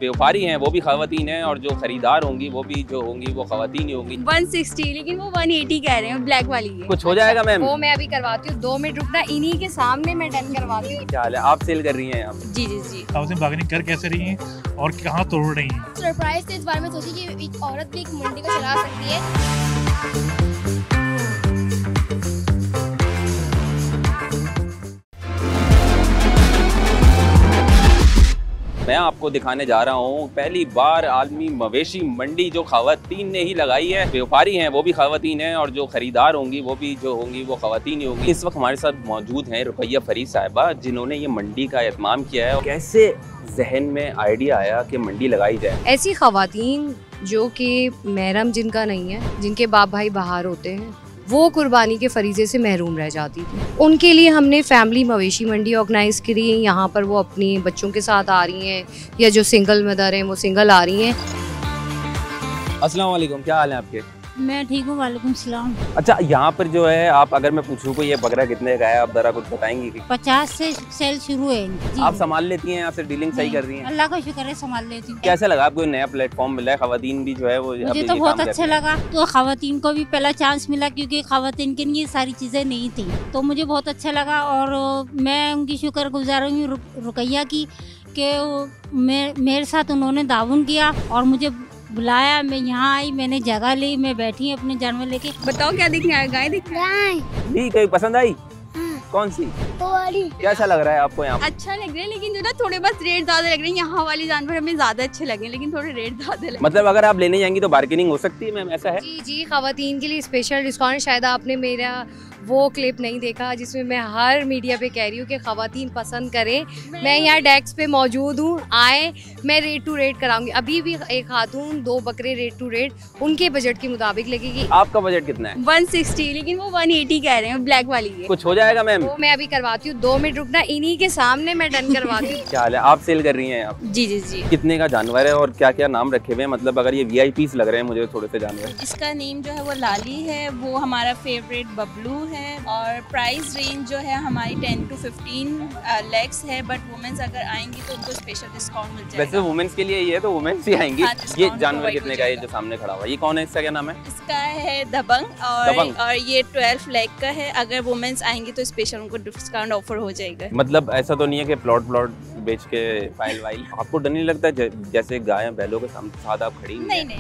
व्यापारी हैं वो भी खवातीन हैं और जो खरीदार होंगी वो भी जो होंगी वो खवातीन ही होंगी। 160 लेकिन वो 180 कह रहे हैं ब्लैक वाली है। कुछ हो जाएगा मैम? वो मैं अभी करवाती हूँ, 2 मिनट रुकना, इन्हीं के सामने मैं डन करवाती हूँ। क्या हाल है, आप सेल कर रही हैं यहाँ पे? जी जी जी। आपसे बार्गेनिंग कर कैसे रही हैं और कहाँ तोड़ रही हैं? सरप्राइज थे इस बारे में सोची कि एक औरत भी एक मंडी को चला सकती है। मैं आपको दिखाने जा रहा हूँ पहली बार आलमी मवेशी मंडी जो खवातीन ने ही लगाई है। व्यापारी हैं वो भी खवातीन हैं और जो खरीदार होंगी वो भी जो होंगी वो खवातीन ही होंगी। इस वक्त हमारे साथ मौजूद हैं रुकैया फरीद साहिबा, जिन्होंने ये मंडी का एहतमाम किया है। कैसे जहन में आइडिया आया कि मंडी लगाई जाए? ऐसी खवातीन जो कि महरम जिनका नहीं है, जिनके बाप भाई बाहर होते हैं, वो कुर्बानी के फरीजे से महरूम रह जाती थी, उनके लिए हमने फैमिली मवेशी मंडी ऑर्गेनाइज करी। यहाँ पर वो अपनी बच्चों के साथ आ रही हैं या जो सिंगल मदर हैं वो सिंगल आ रही हैं। अस्सलाम वालेकुम, क्या हाल है आपके? मैं ठीक हूँ, वालेकुम सलाम। अच्छा, यहाँ पर जो है आप अगर मैं पूछूँ को ये बकरा कितने का है, आप जरा कुछ बताएंगी कि? 50 से सेल शुरू है। आप संभाल लेती हैं, आपसे डीलिंग सही कर रही हैं? अल्लाह का शुक्र है, संभाल लेती हूँ। कैसा लगा आपको नया प्लेटफॉर्म मिला है? खवातीन भी जो है वो मुझे तो बहुत अच्छा लगा। तो खवातीन को भी पहला चांस मिला क्योंकि खवातीन के लिए सारी चीज़ें नहीं थी, तो मुझे बहुत अच्छा लगा। और मैं उनकी शुक्रगुजार हूँ रुकैया की कि मेरे साथ उन्होंने ताउन किया और मुझे बुलाया। मैं यहाँ आई, मैंने जगह ली, मैं बैठी अपने जानवर लेके। बताओ क्या दिखने आया? गाय दिख रहा है? ठीक है, पसंद आई? कौन सी? तो वाली। कैसा लग रहा है आपको यहाँ? अच्छा लग रहा है, लेकिन जो ना थोड़े बस रेट ज्यादा लग रहे हैं। यहाँ वाले जानवर हमें ज्यादा अच्छे लगे, लेकिन थोड़े रेट ज्यादा लगे। मतलब अगर आप लेने जाएंगी तो बार्गेनिंग हो सकती है मैम, ऐसा है? जी जी, खवातीन के लिए स्पेशल डिस्काउंट। शायद आपने मेरा वो क्लिप नहीं देखा जिसमें मैं हर मीडिया पे कह रही हूँ कि खवातीन पसंद करें। मैं यहाँ डेस्क पे मौजूद हूँ, आए, मैं रेट टू रेट कराऊंगी। अभी भी एक खातून 2 बकरे रेट टू रेट उनके बजट के मुताबिक लगेगी। आपका बजट कितना है? 160 लेकिन वो 180 कह रहे हैं ब्लैक वाली है। कुछ हो जाएगा मैम? वो मैं अभी करवाती हूँ, 2 मिनट रुकना, इन्हीं के सामने मैं डन करवाती हूँ। क्या हाल है, आप सेल कर रही हैं आप? जी जी जी। कितने का जानवर है और क्या क्या नाम रखे हुए हैं? मतलब अगर ये VIPs लग रहे हैं मुझे थोड़े से जानवर। इसका नेम जो है वो लाली है, वो हमारा फेवरेट बबलू है। और प्राइस रेंज जो है हमारी 10 to 15 लैक्स है, बट वुमेन्स अगर आएंगी तो उनको स्पेशल डिस्काउंट मिल जाएगा। वैसे वुमेन्स के लिए ये है तो वुमेन्स ही आएंगी। हाँ, ये जानवर कितने का है जो सामने खड़ा हुआ? ये कौन है, इसका क्या नाम है? इसका है दबंग और ये 12 लाख का है। अगर वुमेन्स आएंगी तो स्पेशल उनको डिस्काउंट ऑफर हो जाएगा। मतलब ऐसा तो नहीं है कि प्लॉट बेच के फाइल वाइल? आपको डर नहीं लगता जैसे गाय बैलों के साथ आप खड़ी? नहीं,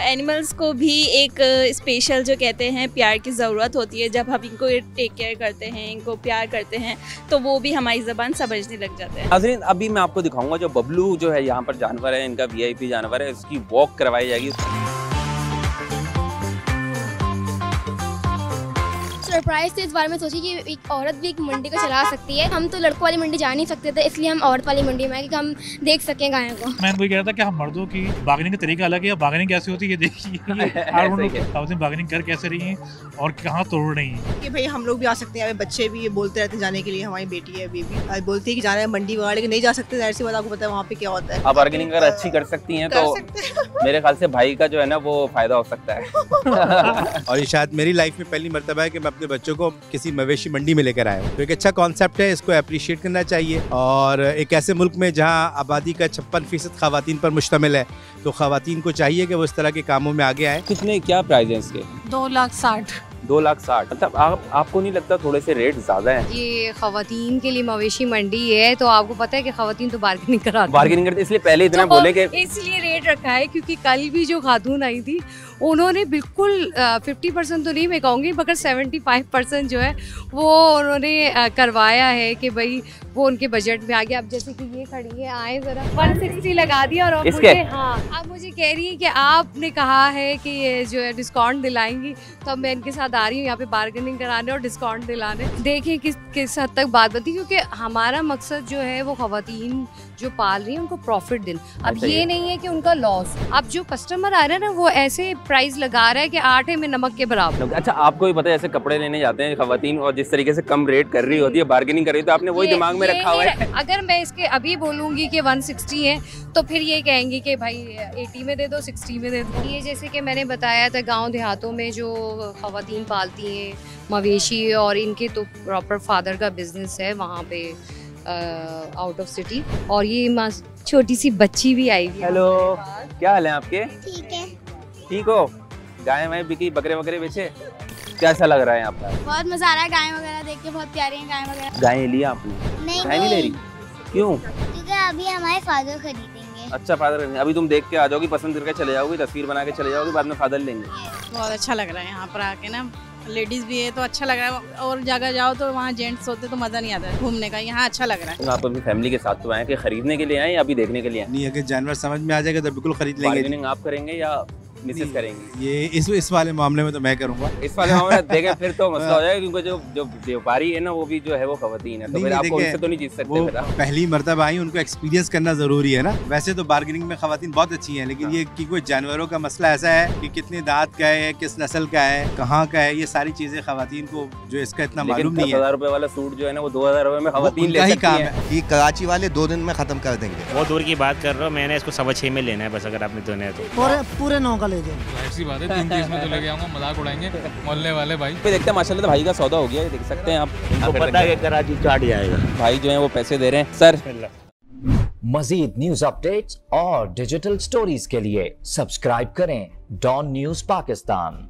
एनिमल्स को भी एक स्पेशल जो कहते हैं प्यार की ज़रूरत होती है। जब हम इनको टेक केयर करते हैं, इनको प्यार करते हैं, तो वो भी हमारी ज़बान समझने लग जाते हैं। नाज़रीन, अभी मैं आपको दिखाऊंगा जो बबलू जो है यहाँ पर जानवर है, इनका VIP जानवर है, इसकी वॉक करवाई जाएगी। सरप्राइज थे इस बारे में सोची कि एक औरत भी एक मंडी को चला सकती है। हम तो लड़कों वाली मंडी जा नहीं सकते थे, इसलिए हम औरत वाली मंडी में आए कि हम देख सकें गायों को। मैं वही कह रहा था कि हम मर्दों की बार्गेनिंग का तरीका अलग है, बार्गेनिंग कैसे होती है ये देखिए। आप बार्गेनिंग कर कैसे रही हैं और कहाँ तोड़ रही हैं? कि भाई हम लोग भी आ सकते हैं, बच्चे भी ये बोलते रहते हैं जाने के लिए। हमारी बेटी है बेबी बोलती है कि जाना है मंडी वगैरह, लेकिन नहीं जा सकते। जाहिर सी बात, आपको पता है वहाँ पे क्या होता है। आप बार्गेनिंग अगर अच्छी कर सकती हैं तो मेरे ख्याल से भाई का जो है ना वो फायदा हो सकता है। और ये शायद मेरी लाइफ में पहली मर्तबा है कि मैं अपने बच्चों को किसी मवेशी मंडी में लेकर आया हूँ। तो एक अच्छा कॉन्सेप्ट है, इसको अप्रिशिएट करना चाहिए। और एक ऐसे मुल्क में जहाँ आबादी का 56% खवातीन पर मुश्तमिल है, तो खवातीन को चाहिए कि वो इस तरह के कामों में आगे आए। कितने क्या प्राइस है इसके? 2,60,000। 2,60,000। मतलब आपको नहीं लगता थोड़े से रेट ज्यादा है? ये खवातीन के लिए मवेशी मंडी है, तो आपको पता है कि खवातीन तो बार्गेनिंग करते, इसलिए पहले इतना तो बोले कि इसलिए रेट रखा है। क्योंकि कल भी जो खातून आई थी उन्होंने बिल्कुल 50% तो नहीं मैं कहूँगी, मगर 75% जो है वो उन्होंने करवाया है कि भाई वो उनके बजट में आ गया। अब जैसे कि ये खड़ी है, आए जरा 160 लगा दिया और अब मुझे, हाँ, अब मुझे कह रही है कि आपने कहा है कि ये जो है डिस्काउंट दिलाएंगी, तो अब मैं इनके साथ आ रही हूँ यहाँ पे बार्गेनिंग कराने और डिस्काउंट दिलाने। देखें किस हद तक बात बनती है, क्योंकि हमारा मकसद जो है वो खवातीन जो पाल रही है उनको प्रॉफिट दिन। अब ये नहीं है कि उनका लॉस। अब जो कस्टमर आ रहा है ना वो ऐसे प्राइस लगा रहा है कि आटे में नमक के बराबर। अच्छा, आपको भी पता है ऐसे कपड़े लेने जाते हैं खवातीन और जिस तरीके से कम रेट कर रही होती है, बार्गेनिंग कर रही है, तो आपने वही दिमाग में रखा हुआ है। अगर मैं इसके अभी बोलूंगी कि 160 है तो फिर ये कहेंगी कि भाई 80 में दे दो, 60 में दे दो। ये जैसे कि मैंने बताया था, गाँव देहातों में जो खवातीन पालती हैं मवेशी, और इनके तो प्रॉपर फादर का बिजनेस है वहाँ पे आउट ऑफ सिटी, और ये छोटी सी बच्ची भी आई हुई है। हेलो, क्या हाल है आपके? ठीक है, ठीक हो? गाय वाय बिकी, बकरे वकरे बेचे? कैसा लग रहा है आपका? बहुत मजा आ रहा है गाय वगैरह देख के, बहुत प्यारी हैं गाय वगैरह। गाय लिया आपने? नहीं गाय नहीं ले रही? क्यों? क्योंकि अभी हमारे फादर खरीदेंगे। अच्छा फादर, अभी तुम देख के आ जाओगी, पसंद करके चले जाओगी, तस्वीर बना के चले जाओगी, बाद में फादर लेंगे। बहुत अच्छा लग रहा है यहाँ पर आके ना, लेडीज भी है तो अच्छा लग रहा है, और जगह जाओ तो वहाँ जेंट्स होते तो मजा नहीं आता घूमने का, यहाँ अच्छा लग रहा है। आप अपनी फैमिली के साथ तो आए कि खरीदने के लिए आए या अभी देखने के लिए आए? नहीं, अगर जानवर समझ में आ जाएगा तो बिल्कुल खरीद लेंगे। बार्गेनिंग आप करेंगे या मिसेस करेंगी? ये इस वाले मामले में तो मैं करूंगा। इस वाले मामले देखें फिर तो मसला हो जाएगा, क्योंकि जो व्यापारी है ना वो भी जो है वो खवातीन है, तो फिर आपको उनसे तो नहीं जीत सकते। वो फिर पहली मर्तबा आई, उनको एक्सपीरियंस करना जरूरी है ना। वैसे तो बार्गेनिंग में खवातीन बहुत अच्छी हैं, लेकिन ये कि कोई जानवरों का मसला ऐसा है कि कितने दांत का है, किस नस्ल का है, कहाँ का है, ये सारी चीजें खवातीन को जो इसका इतना मालूम नहीं है। 10,000 रुपए वाला सूट जो है ना वो 2,000 रुपए में खवातीन ले सकती काम है। है। ये कराची वाले 2 दिन में खत्म कर देंगे। बहुत दूर की बात कर रहा हूँ, मैंने इसको 6.25 में लेना है बस, अगर आपने देना है तो। पूरे 9 का ले जाओ। ऐसी बात है, 3-30 में तो लेके आऊंगा, मजाक उड़ाएंगे मोहल्ले वाले भाई। फिर देखते हैं, माशाल्लाह भाई का सौदा हो गया, ये देख सकते हैं आप। तो पता है कि कराची चाट जाएगा। भाई जो है वो पैसे दे रहे हैं सर। मजीद न्यूज अपडेट्स और डिजिटल स्टोरीज के लिए सब्सक्राइब करें डॉन न्यूज पाकिस्तान।